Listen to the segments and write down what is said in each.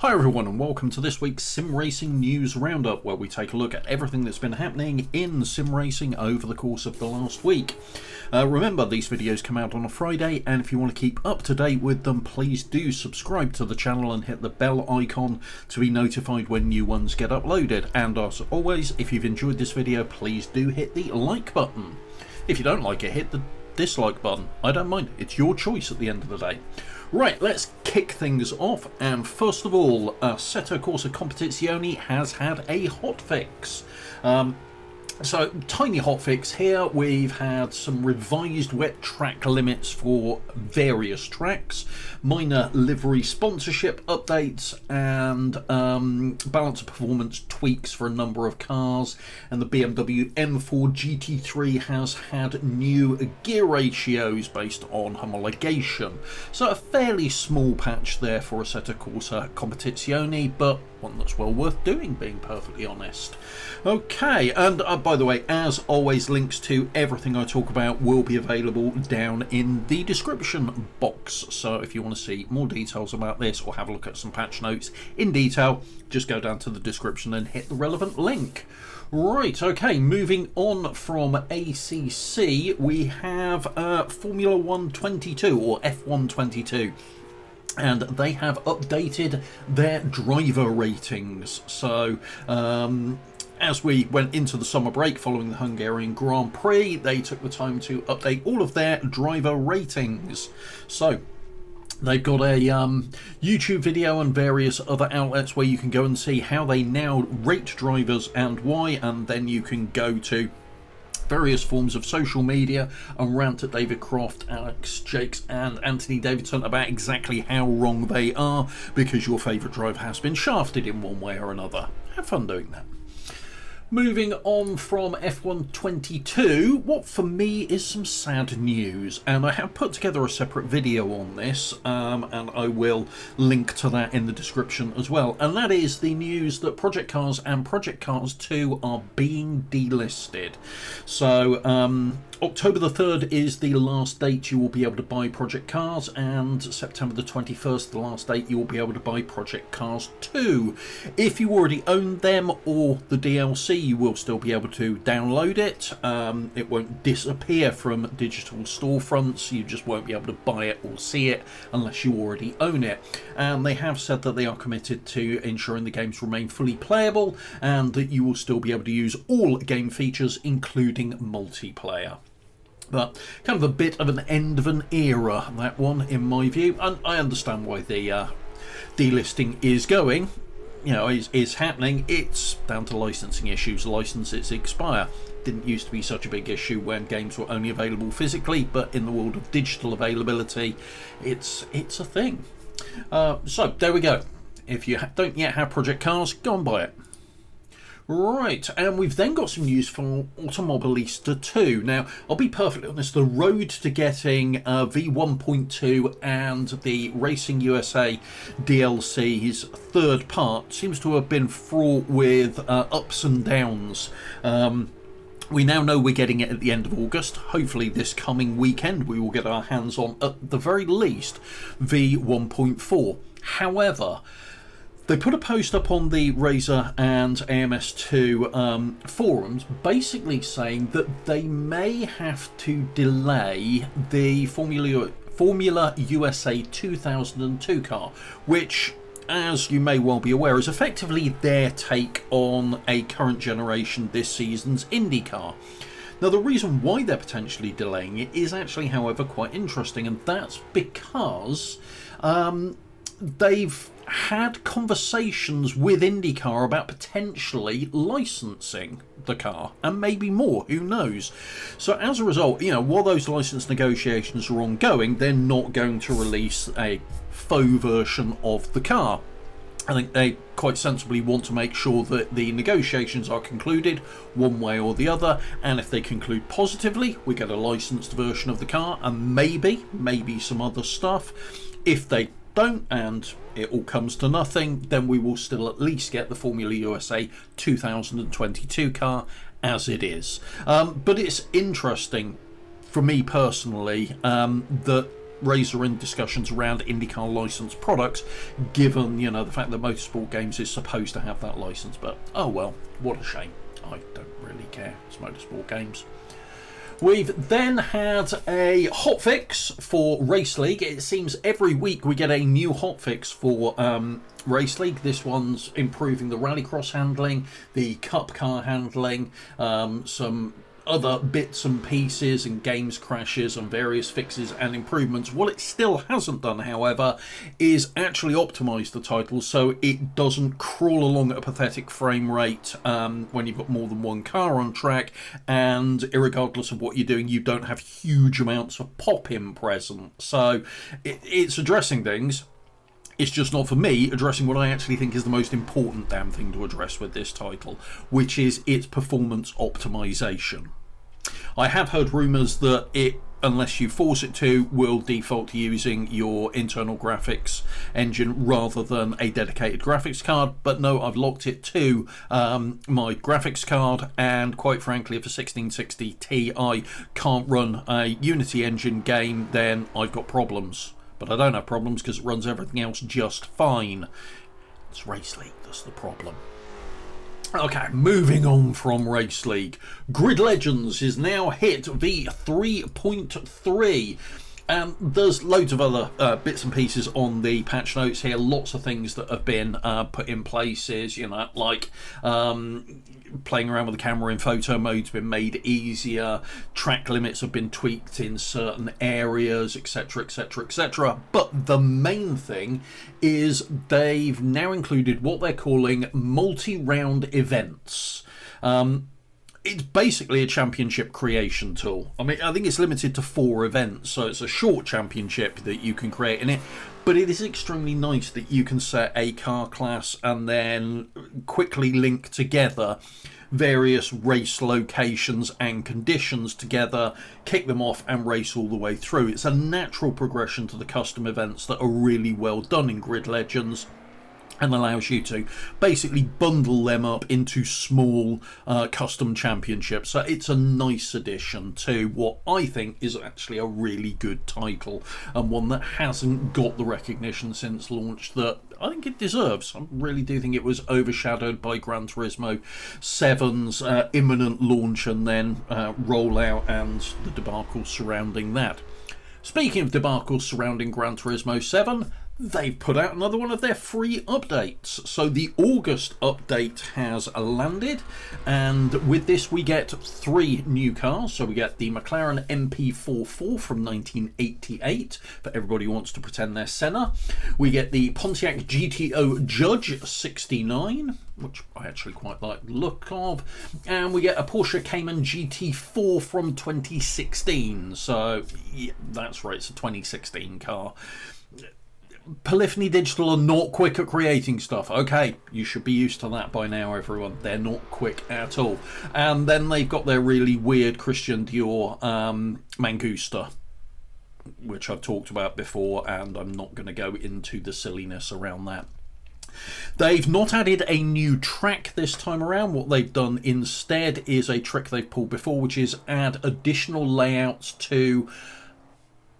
Hi everyone and welcome to this week's Sim Racing News Roundup, where we take a look at everything that's been happening in sim racing over the course of the last week. Remember, these videos come out on a Friday, and if you want to keep up to date with them, please do subscribe to the channel and hit the bell icon to be notified when new ones get uploaded. And as always, if you've enjoyed this video, please do hit the like button. If you don't like it, hit the dislike button. I don't mind, it's your choice at the end of the day. Right, let's kick things off, and first of all, Assetto Corsa Competizione has had a hotfix. So, tiny hotfix here. We've had some revised wet track limits for various tracks, minor livery sponsorship updates, and balance of performance tweaks for a number of cars. And the BMW M4 GT3 has had new gear ratios based on homologation. So, a fairly small patch there for Assetto Corsa Competizione, but one that's well worth doing, being perfectly honest. Okay, and by the way, as always, links to everything I talk about will be available down in the description box. So if you want to see more details about this or have a look at some patch notes in detail, just go down to the description and hit the relevant link. Right, okay, moving on from ACC, we have Formula 1 22 or F1 22. And they have updated their driver ratings. So, as we went into the summer break following the Hungarian Grand Prix, they took the time to update all of their driver ratings. So, they've got a YouTube video and various other outlets where you can go and see how they now rate drivers and why, and then you can go to various forms of social media and rant at David Croft, Alex Jakes and Anthony Davidson about exactly how wrong they are because your favourite driver has been shafted in one way or another. Have fun doing that. Moving on from F1 22, what for me is some sad news, and I have put together a separate video on this, and I will link to that in the description as well, and that is the news that Project Cars and Project Cars 2 are being delisted. So, October the 3rd is the last date you will be able to buy Project Cars, and September the 21st, the last date you will be able to buy Project Cars 2. If you already own them or the DLC, you will still be able to download it. It won't disappear from digital storefronts, you just won't be able to buy it or see it unless you already own it. And they have said that they are committed to ensuring the games remain fully playable and that you will still be able to use all game features, including multiplayer. But kind of a bit of an end of an era, that one, in my view. And I understand why the delisting is going. You know, is happening. It's down to licensing issues. Licenses expire. Didn't used to be such a big issue when games were only available physically, but in the world of digital availability, it's a thing. So there we go. If you don't yet have Project Cars, go and buy it. Right, and we've then got some news from Automobalista 2. Now, I'll be perfectly honest, the road to getting V1.2 and the Racing USA DLC's third part seems to have been fraught with ups and downs. We now know we're getting it at the end of August. Hopefully this coming weekend we will get our hands on, at the very least, V1.4. However, they put a post up on the Razer and AMS2 forums basically saying that they may have to delay the Formula USA 2002 car, which, as you may well be aware, is effectively their take on a current generation this season's IndyCar. Now, the reason why they're potentially delaying it is actually, however, quite interesting, and that's because they've had conversations with IndyCar about potentially licensing the car, and maybe more, who knows. So as a result, you know, while those license negotiations are ongoing, they're not going to release a faux version of the car. I think they quite sensibly want to make sure that the negotiations are concluded one way or the other, and if they conclude positively, we get a licensed version of the car and maybe some other stuff. If they don't and it all comes to nothing, then we will still at least get the Formula USA 2022 car as it is. But it's interesting for me personally that Razor in discussions around IndyCar licensed products, given, the fact that Motorsport Games is supposed to have that license. But, oh well, what a shame. I don't really care. It's Motorsport Games. We've then had a hotfix for Race League. It seems every week we get a new hotfix for Race League. This one's improving the Rallycross handling, the Cup car handling, some other bits and pieces and games crashes and various fixes and improvements. What it still hasn't done, however, is actually optimize the title so it doesn't crawl along at a pathetic frame rate when you've got more than one car on track, and irregardless of what you're doing, you don't have huge amounts of pop-in present. So it's addressing things. It's just not, for me, addressing what I actually think is the most important damn thing to address with this title, which is its performance optimization. I have heard rumours that it, unless you force it to, will default to using your internal graphics engine rather than a dedicated graphics card. But no, I've locked it to my graphics card, and quite frankly, if a 1660 Ti can't run a Unity engine game, then I've got problems. But I don't have problems because it runs everything else just fine. It's Race League that's the problem. Okay, moving on from Race League. Grid Legends is now hit v3.3. There's loads of other bits and pieces on the patch notes here. Lots of things that have been put in places, like playing around with the camera in photo mode's been made easier. Track limits have been tweaked in certain areas, etc, etc, etc. But the main thing is they've now included what they're calling multi-round events. It's basically a championship creation tool. I mean, I think it's limited to 4 events, so it's a short championship that you can create in it. But it is extremely nice that you can set a car class and then quickly link together various race locations and conditions together, kick them off and race all the way through. It's a natural progression to the custom events that are really well done in Grid Legends, and allows you to basically bundle them up into small custom championships. So it's a nice addition to what I think is actually a really good title, and one that hasn't got the recognition since launch that I think it deserves. I really do think it was overshadowed by Gran Turismo 7's imminent launch and then rollout and the debacle surrounding that. Speaking of debacle surrounding Gran Turismo 7, they've put out another one of their free updates. So the August update has landed, and with this we get 3 new cars. So we get the McLaren MP44 from 1988, for everybody who wants to pretend they're Senna. We get the Pontiac GTO Judge 69, which I actually quite like the look of, and we get a Porsche Cayman GT4 from 2016. So yeah, that's right, it's a 2016 car. Polyphony Digital are not quick at creating stuff. Okay, you should be used to that by now, everyone. They're not quick at all. And then they've got their really weird Christian Dior Mangusta, which I've talked about before, and I'm not going to go into the silliness around that. They've not added a new track this time around. What they've done instead is a trick they've pulled before, which is add additional layouts to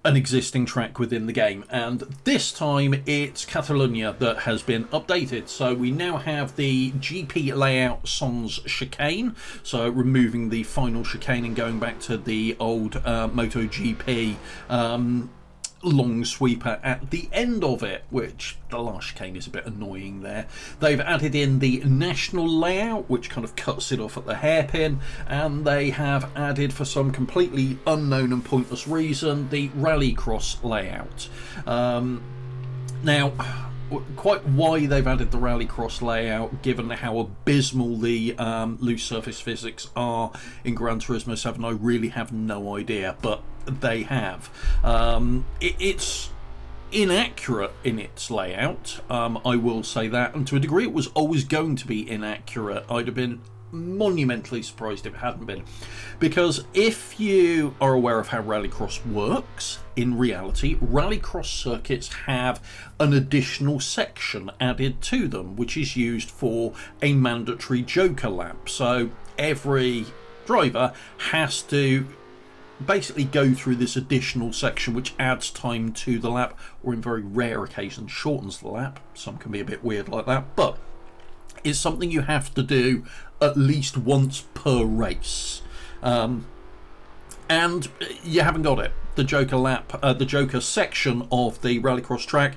an existing track within the game, and this time it's Catalonia that has been updated. So we now have the GP layout sans chicane, so removing the final chicane and going back to the old MotoGP long sweeper at the end of it, which the last chicane is a bit annoying there. They've added in the national layout, which kind of cuts it off at the hairpin, and they have added, for some completely unknown and pointless reason, the Rallycross layout. Now, quite why they've added the Rallycross layout, given how abysmal the loose surface physics are in Gran Turismo 7, I really have no idea, but they have. It's inaccurate in its layout, I will say that, and to a degree it was always going to be inaccurate. I'd have been monumentally surprised if it hadn't been, because if you are aware of how Rallycross works, in reality Rallycross circuits have an additional section added to them, which is used for a mandatory joker lap. So every driver has to basically go through this additional section which adds time to the lap, or in very rare occasions shortens the lap. Some can be a bit weird like that, but it's something you have to do at least once per race. And you haven't got it. The Joker lap, the Joker section of the Rallycross track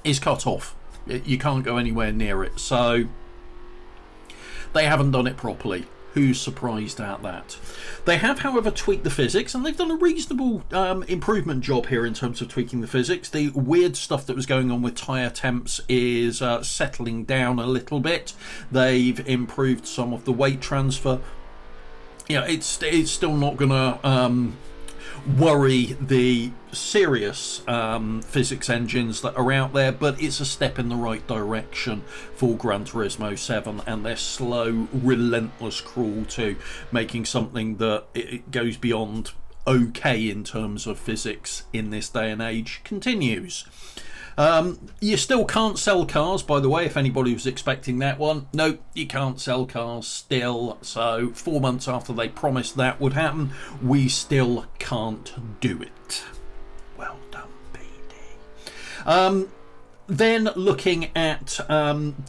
is cut off. You can't go anywhere near it, so they haven't done it properly. Who's surprised at that? They have, however, tweaked the physics, and they've done a reasonable improvement job here in terms of tweaking the physics. The weird stuff that was going on with tyre temps is settling down a little bit. They've improved some of the weight transfer. Yeah, it's still not going to worry the serious physics engines that are out there, but it's a step in the right direction for Gran Turismo 7 and their slow, relentless crawl to making something that it goes beyond okay in terms of physics in this day and age continues. You still can't sell cars, by the way, if anybody was expecting that one. No, you can't sell cars still. So 4 months after they promised that would happen, we still can't do it. Well done, PD. Then looking at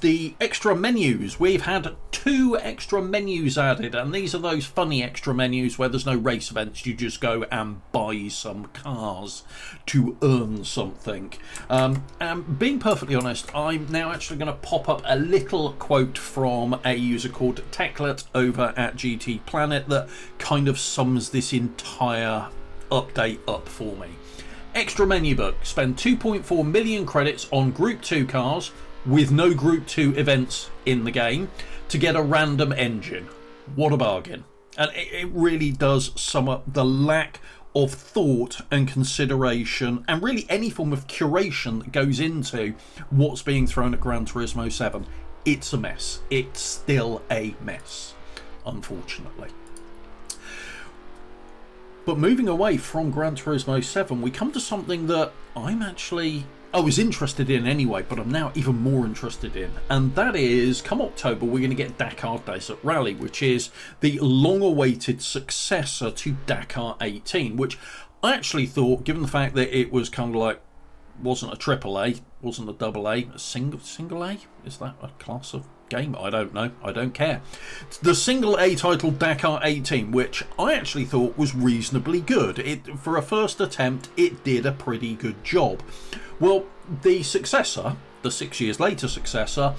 the extra menus, we've had 2 extra menus added, and these are those funny extra menus where there's no race events, you just go and buy some cars to earn something. And being perfectly honest, I'm now actually going to pop up a little quote from a user called Techlet over at GT Planet that kind of sums this entire update up for me. Extra menu book. Spend 2.4 million credits on Group 2 cars with no Group 2 events in the game to get a random engine. What a bargain. And it really does sum up the lack of thought and consideration and really any form of curation that goes into what's being thrown at Gran Turismo 7. It's a mess. It's still a mess, unfortunately. But moving away from Gran Turismo 7, we come to something that I was interested in anyway, but I'm now even more interested in. And that is, come October, we're going to get Dakar Desert Rally, which is the long-awaited successor to Dakar 18, which I actually thought, given the fact that it was kind of like, wasn't a triple A, wasn't a double A, a single A? Is that a class of game? I don't know. I don't care. The single A title Dakar 18, which I actually thought was reasonably good. For a first attempt, it did a pretty good job. Well, the successor, the 6 years later successor,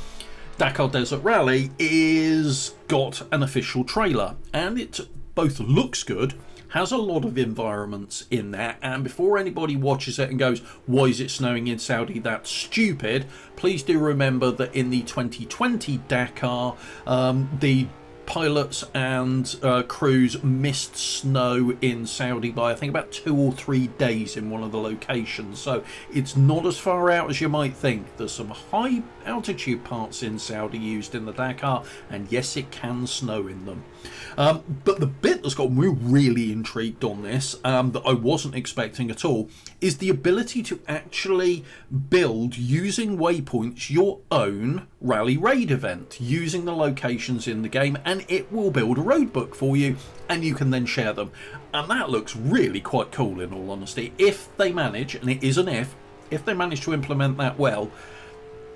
Dakar Desert Rally, is got an official trailer, and it both looks good, has a lot of environments in there, and before anybody watches it and goes, why is it snowing in Saudi, that's stupid, please do remember that in the 2020 Dakar, the pilots and crews missed snow in Saudi by I think about 2 or 3 days in one of the locations, so it's not as far out as you might think. There's some high altitude parts in Saudi used in the Dakar, and yes, it can snow in them. But the bit that's got me really intrigued on this, that I wasn't expecting at all, is the ability to actually build, using waypoints, your own rally raid event, using the locations in the game, and it will build a road book for you, and you can then share them. And that looks really quite cool, in all honesty. If they manage, and it is an if they manage to implement that well,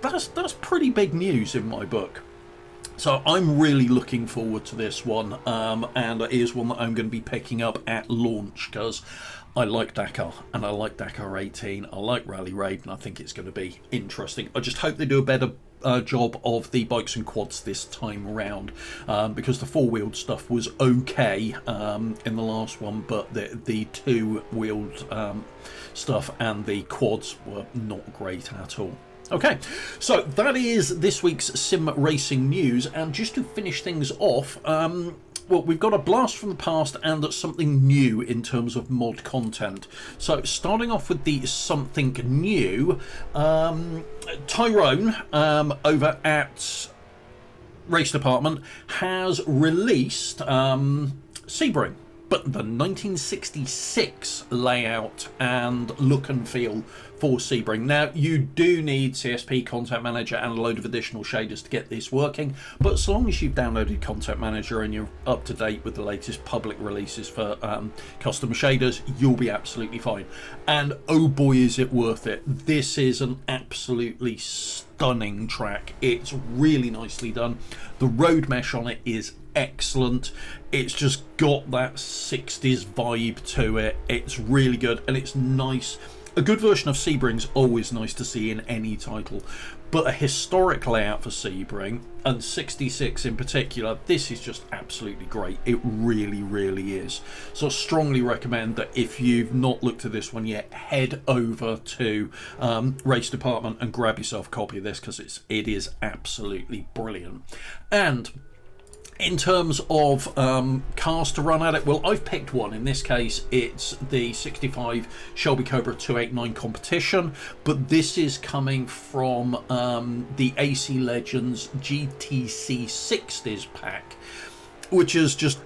that's pretty big news in my book. So I'm really looking forward to this one, and it is one that I'm going to be picking up at launch, because I like Dakar, and I like Dakar 18, I like Rally Raid, and I think it's going to be interesting. I just hope they do a better job of the bikes and quads this time around, because the four-wheeled stuff was okay in the last one, but the two-wheeled stuff and the quads were not great at all. Okay, so that is this week's sim racing news, and just to finish things off, well, we've got a blast from the past and something new in terms of mod content. So starting off with the something new, Tyrone over at Race Department has released Sebring. but the 1966 layout and look and feel for Sebring. Now, you do need CSP Content Manager and a load of additional shaders to get this working, but as long as you've downloaded Content Manager and you're up to date with the latest public releases for custom shaders, you'll be absolutely fine. And oh boy, is it worth it. This is an absolutely stunning track. It's really nicely done. The road mesh on it is excellent. It's just got that 60s vibe to it. It's really good, and it's nice. A good version of Sebring's always nice to see in any title, but a historic layout for Sebring, and 66 in particular, this is just absolutely great. It really, really is. So I strongly recommend that if you've not looked at this one yet, head over to Race Department and grab yourself a copy of this, because it is absolutely brilliant. And in terms of cars to run at it, well, I've picked one. In this case, it's the 65 Shelby Cobra 289 competition, but this is coming from the AC Legends GTC 60s pack, which is just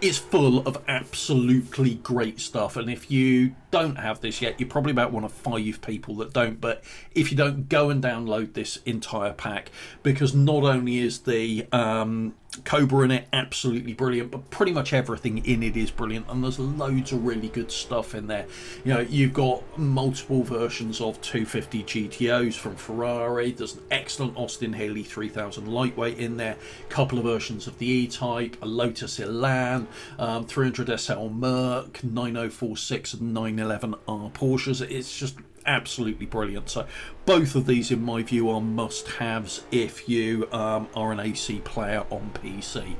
is full of absolutely great stuff. And if you don't have this yet, you're probably about one of 5 people that don't. But if you don't, go and download this entire pack, because not only is the Cobra in it absolutely brilliant, but pretty much everything in it is brilliant, and there's loads of really good stuff in there. You know, you've got multiple versions of 250 GTOs from Ferrari. There's an excellent Austin Haley 3000 lightweight in there, a couple of versions of the E-Type, a Lotus Elan, 300 SL Merc, 9046 and 911R Porsches. It's just absolutely brilliant. So both of these, in my view, are must-haves if you are an AC player on PC.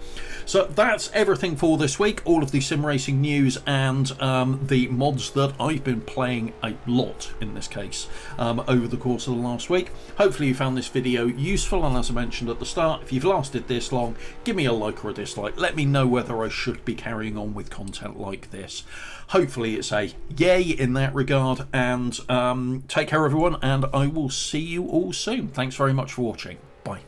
So that's everything for this week. All of the sim racing news and the mods that I've been playing a lot, in this case, over the course of the last week. Hopefully you found this video useful, and as I mentioned at the start, if you've lasted this long, give me a like or a dislike. Let me know whether I should be carrying on with content like this. Hopefully it's a yay in that regard, and take care everyone, and I will see you all soon. Thanks very much for watching. Bye.